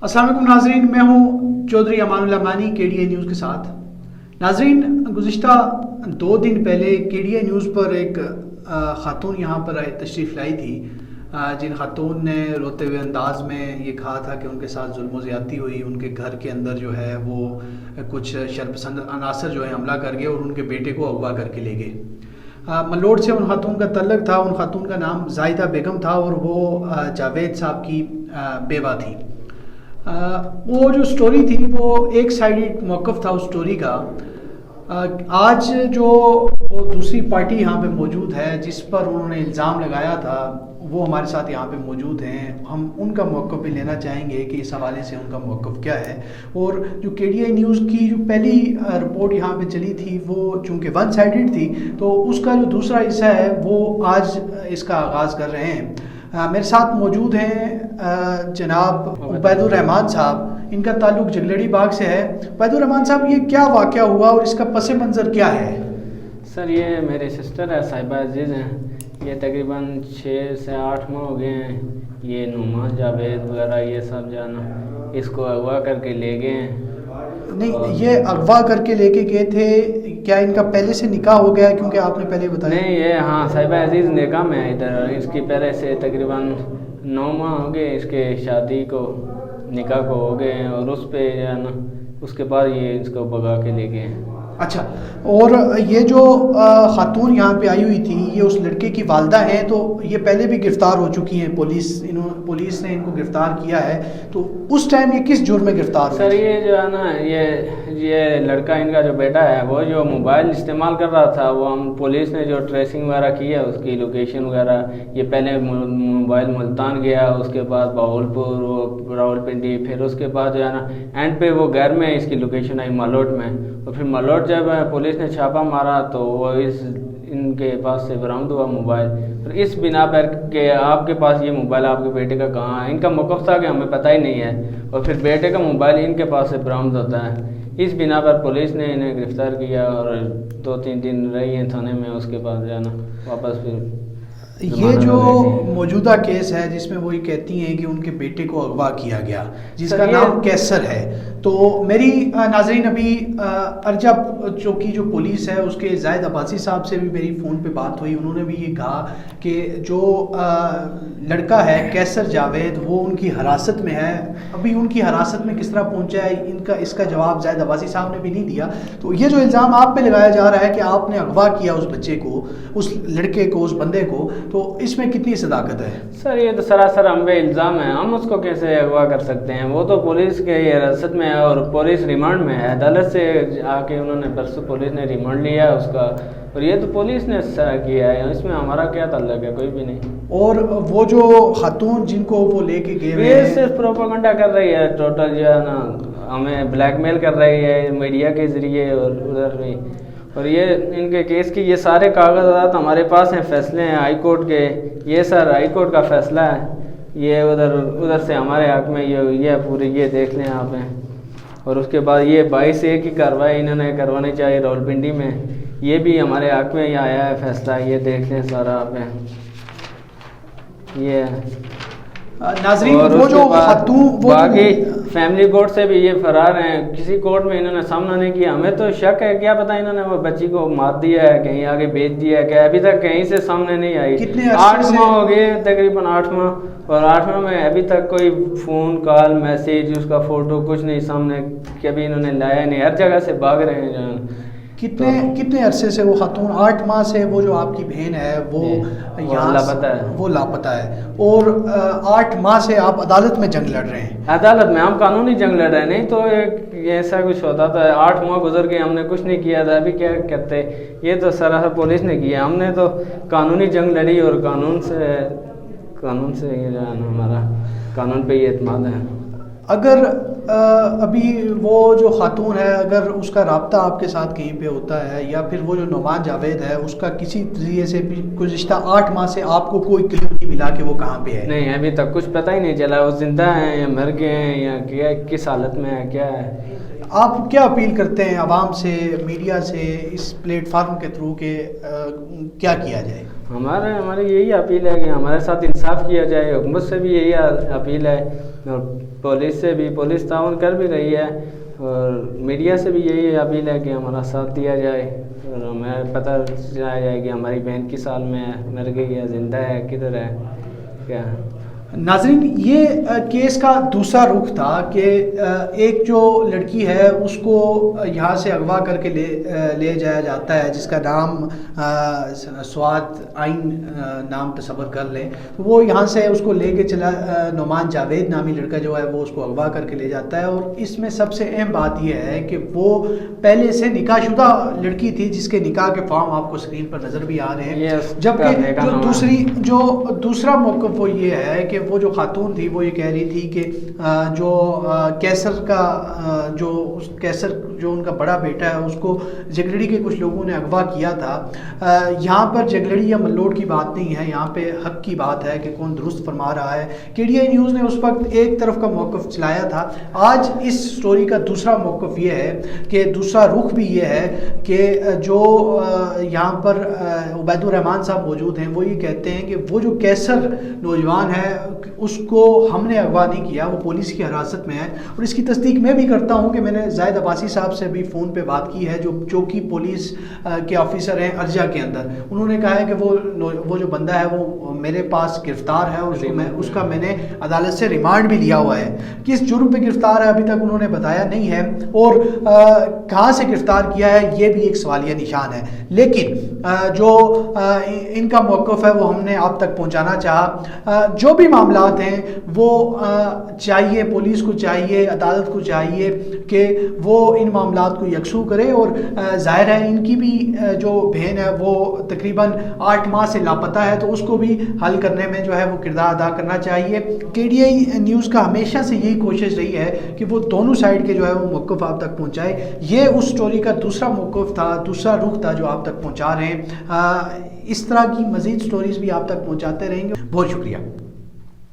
السلام علیکم ناظرین، میں ہوں چودھری امان اللہ مانی کے ڈی اے نیوز کے ساتھ۔ ناظرین، گزشتہ 2 دن پہلے کے ڈی اے نیوز پر ایک خاتون یہاں پر تشریف لائی تھی، جن خاتون نے روتے ہوئے انداز میں یہ کہا تھا کہ ان کے ساتھ ظلم و زیادتی ہوئی، ان کے گھر کے اندر جو ہے وہ کچھ شرپسند عناصر جو ہے حملہ کر گئے اور ان کے بیٹے کو اغوا کر کے لے گئے۔ ملوٹ سے ان خاتون کا تعلق تھا، ان خاتون کا نام زاہدہ بیگم تھا اور وہ جاوید صاحب کی بیوہ تھی۔ وہ جو سٹوری تھی وہ ایک سائیڈڈ موقف تھا اس سٹوری کا۔ آج جو وہ دوسری پارٹی یہاں پہ موجود ہے جس پر انہوں نے الزام لگایا تھا، وہ ہمارے ساتھ یہاں پہ موجود ہیں۔ ہم ان کا موقف بھی لینا چاہیں گے کہ اس حوالے سے ان کا موقف کیا ہے، اور جو کے ڈی آئی نیوز کی جو پہلی رپورٹ یہاں پہ چلی تھی وہ چونکہ 1 سائیڈڈ تھی، تو اس کا جو دوسرا حصہ ہے وہ آج اس کا آغاز کر رہے ہیں۔ میرے ساتھ موجود ہیں جناب عبید الرحمان صاحب، ان کا تعلق جگلیڑی باغ سے ہے۔ عبید الرحمان صاحب، یہ کیا واقعہ ہوا اور اس کا پس منظر کیا ہے؟ سر، یہ میری سسٹر ہے، صاحبہ عزیز ہیں۔ یہ تقریباً 6 سے 8 ماہ ہو گئے ہیں۔ یہ نعمان جاوید وغیرہ یہ سب جو ہے نا اس کو اغوا کر کے لے گئے ہیں۔ نہیں، یہ اغوا کر کے لے کے گئے تھے، کیا ان کا پہلے سے نکاح ہو گیا ہے؟ کیونکہ آپ نے پہلے بتایا نہیں، یہ صاحبہ عزیز نکاح میں ہے ادھر۔ اس کی پہلے سے تقریباً 9 ماہ ہو گئے اس کے شادی کو، نکاح کو ہو گئے ہیں، اور اس پہ جو ہے نا اس کے بعد یہ اس کو بگا کے لے گئے ہیں۔ اچھا، اور یہ جو خاتون یہاں پہ آئی ہوئی تھی، یہ اس لڑکے کی والدہ ہیں، تو یہ پہلے بھی گرفتار ہو چکی ہیں، پولیس نے ان کو گرفتار کیا ہے، تو اس ٹائم یہ کس جرم میں گرفتار ہوئی؟ سر، یہ جو ہے نا یہ لڑکا ان کا جو بیٹا ہے وہ جو موبائل استعمال کر رہا تھا، وہ ہم پولیس نے جو ٹریسنگ وغیرہ کی ہے اس کی لوکیشن وغیرہ، یہ پہلے موبائل ملتان گیا، اس کے بعد بہاولپور، راولپنڈی، پھر اس کے بعد جو ہے نا اینڈ پہ وہ گھر میں اس کی لوکیشن آئی مالوٹ میں، اور پھر مالوٹ جب پولیس نے چھاپا مارا تو وہ ان کے پاس سے برآمد ہوا موبائل۔ اور اس بنا پر کہ آپ کے پاس یہ موبائل آپ کے بیٹے کا کہاں ہے، ان کا موقف تھا کہ ہمیں پتہ ہی نہیں ہے، اور پھر بیٹے کا موبائل ان کے پاس سے برآمد ہوتا ہے۔ اس بنا پر پولیس نے انہیں گرفتار کیا اور 2-3 دن رہی ہیں تھانے میں، اس کے بعد جانا واپس پھر۔ یہ جو موجودہ کیس ہے جس میں وہ یہ کہتی ہیں کہ ان کے بیٹے کو اغوا کیا گیا، جس کا نام کیسر ہے، تو میری ناظرین ابھی ارجب چوکی جو پولیس ہے اس کے زاہد عباسی صاحب سے بھی میری فون پہ بات ہوئی۔ انہوں نے بھی یہ کہا کہ جو لڑکا ہے کیسر جاوید وہ ان کی حراست میں ہے۔ ابھی ان کی حراست میں کس طرح پہنچا ہے اس کا جواب زاہد عباسی صاحب نے بھی نہیں دیا۔ تو یہ جو الزام آپ پہ لگایا جا رہا ہے کہ آپ نے اغوا کیا اس بچے کو، اس لڑکے کو، اس بندے کو، تو اس میں کتنی صداقت ہے؟ سر، یہ تو سراسر ہم پہ الزام ہے، ہم اس کو کیسے اغوا کر سکتے ہیں؟ وہ تو پولیس کے حراست میں ہے اور پولیس ریمانڈ میں ہے، عدالت سے آ کے انہوں نے پرسوں پولیس نے ریمانڈ لیا ہے اس کا، اور یہ تو پولیس نے کیا ہے، اس میں ہمارا کیا تعلق ہے؟ کوئی بھی نہیں۔ اور وہ جو خاتون جن کو وہ لے کے گئے یہ صرف پروپیگنڈا کر رہی ہے، ٹوٹل جو ہے نا ہمیں بلیک میل کر رہی ہے میڈیا کے ذریعے اور ادھر بھی، اور یہ ان کے کیس کی یہ سارے کاغذات ہمارے پاس ہیں، فیصلے ہیں ہائی کورٹ کے، یہ سر ہائی کورٹ کا فیصلہ ہے، یہ ادھر سے ہمارے حق میں یہ پوری یہ دیکھ لیں آپ ہیں۔ اور اس کے بعد یہ 22A کی کارروائی انہوں نے کروانی چاہیے راولپنڈی میں، یہ بھی ہمارے حق میں یہ آیا ہے فیصلہ، یہ دیکھ لیں سارا آپ ہیں یہ۔ ناظرین، وہ جو خاتون باقی فیملی کورٹ سے بھی یہ فرار ہیں، کسی کورٹ میں انہوں نے سامنا نہیں کیا۔ ہمیں تو شک ہے، کیا پتہ انہوں نے وہ بچی کو مار دیا ہے، کہیں آگے بیچ دیا ہے، کہ ابھی تک کہیں سے سامنے نہیں آئی۔ 8 ماہ ہو گئے، تقریباً 8 ماہ، اور 8 ماہ میں ابھی تک کوئی فون کال میسیج اس کا فوٹو کچھ نہیں سامنے، کبھی انہوں نے لایا نہیں، ہر جگہ سے بھاگ رہے ہیں جان۔ کتنے عرصے سے وہ خاتون؟ 8 ماہ سے وہ جو آپ کی بہن ہے وہ لاپتہ ہے، اور 8 ماہ سے آپ عدالت میں جنگ لڑ رہے ہیں۔ عدالت میں ہم قانونی جنگ لڑ رہے ہیں، نہیں تو ایسا کچھ ہوتا تھا۔ 8 ماہ گزر گئے، ہم نے کچھ نہیں کیا تھا، ابھی کیا کرتے؟ یہ تو سراسر پولیس نے کیا، ہم نے تو قانونی جنگ لڑی، اور قانون سے یہ جو ہے نا ہمارا قانون پہ یہ اعتماد ہے۔ اگر ابھی وہ جو خاتون ہے اگر اس کا رابطہ آپ کے ساتھ کہیں پہ ہوتا ہے یا پھر وہ جو نعمان جاوید ہے اس کا کسی ذریعے سے بھی گزشتہ 8 ماہ سے آپ کو کوئی کلیو نہیں ملا کہ وہ کہاں پہ ہے؟ نہیں، ابھی تک کچھ پتہ ہی نہیں چلا وہ زندہ ہیں یا مر گئے ہیں یا کیا، کس حالت میں ہے، کیا ہے۔ آپ کیا اپیل کرتے ہیں عوام سے، میڈیا سے، اس پلیٹ فارم کے تھرو کہ کیا کیا جائے؟ ہماری یہی اپیل ہے کہ ہمارے ساتھ انصاف کیا جائے، حکومت سے بھی یہی اپیل ہے اور پولیس سے بھی، پولیس تعاون کر بھی رہی ہے اور میڈیا سے بھی یہی اپیل ہے کہ ہمارا ساتھ دیا جائے اور ہمیں پتہ چلا جائے کہ ہماری بہن کس حال میں ہے، مر گئی ہے، زندہ ہے، کدھر ہے، کیا ہے۔ ناظرین، یہ کیس کا دوسرا رخ تھا کہ ایک جو لڑکی ہے اس کو یہاں سے اغوا کر کے لے جایا جاتا ہے، جس کا نام سواد آئین نام تصور کر لیں، وہ یہاں سے اس کو لے کے چلا، نعمان جاوید نامی لڑکا جو ہے وہ اس کو اغوا کر کے لے جاتا ہے، اور اس میں سب سے اہم بات یہ ہے کہ وہ پہلے سے نکاح شدہ لڑکی تھی جس کے نکاح کے فارم آپ کو اسکرین پر نظر بھی آ رہے ہیں، جبکہ جو دوسرا موقف وہ یہ ہے کہ وہ جو خاتون تھی وہ یہ کہہ رہی تھی کہ جو کیسر کا جو ان کا بڑا بیٹا ہے اس کو جگلڑی کے کچھ لوگوں نے اغوا کیا تھا۔ یہاں پر جگلڑی یا ملوٹ کی بات نہیں ہے، یہاں پہ حق کی بات ہے کہ کون درست فرما رہا ہے۔ KDI نیوز نے اس وقت ایک طرف کا موقف چلایا تھا، آج اس سٹوری کا دوسرا موقف یہ ہے کہ دوسرا رخ بھی یہ ہے کہ جو یہاں پر عبید الرحمان صاحب موجود ہیں وہ یہ کہتے ہیں کہ وہ جو کیسر نوجوان ہے اس کو ہم نے اغوا نہیں کیا، وہ پولیس کی حراست میں ہے، اور اس کی تصدیق میں بھی کرتا ہوں کہ میں نے زاہد عباسی صاحب سے بھی فون پہ بات کی ہے جو چوکی پولیس کے آفیسر ہیں ارجا کے اندر، انہوں نے کہا ہے کہ وہ جو بندہ ہے وہ میرے پاس گرفتار ہے اور اس کا میں نے عدالت سے ریمانڈ بھی لیا ہوا ہے، کس جرم پہ گرفتار ہے ابھی تک انہوں نے بتایا نہیں ہے، اور کہاں سے گرفتار کیا ہے یہ بھی ایک سوالیہ نشان ہے، لیکن جو ان کا موقف ہے وہ ہم نے آپ تک پہنچانا چاہا۔ جو بھی معاملات ہیں وہ چاہیے، پولیس کو چاہیے، عدالت کو چاہیے کہ وہ ان معاملات کو یکسو کرے، اور ظاہر ہے ان کی بھی جو بہن ہے وہ تقریباً 8 ماہ سے لاپتہ ہے تو اس کو بھی حل کرنے میں جو ہے وہ کردار ادا کرنا چاہیے۔ KDI نیوز کا ہمیشہ سے یہی کوشش رہی ہے کہ وہ دونوں سائڈ کے جو ہے وہ موقف آپ تک پہنچائے، یہ اس سٹوری کا دوسرا موقف تھا، دوسرا رخ تھا جو آپ تک پہنچا رہے ہیں۔ اس طرح کی مزید سٹوریز بھی آپ تک پہنچاتے رہیں گے۔ بہت شکریہ۔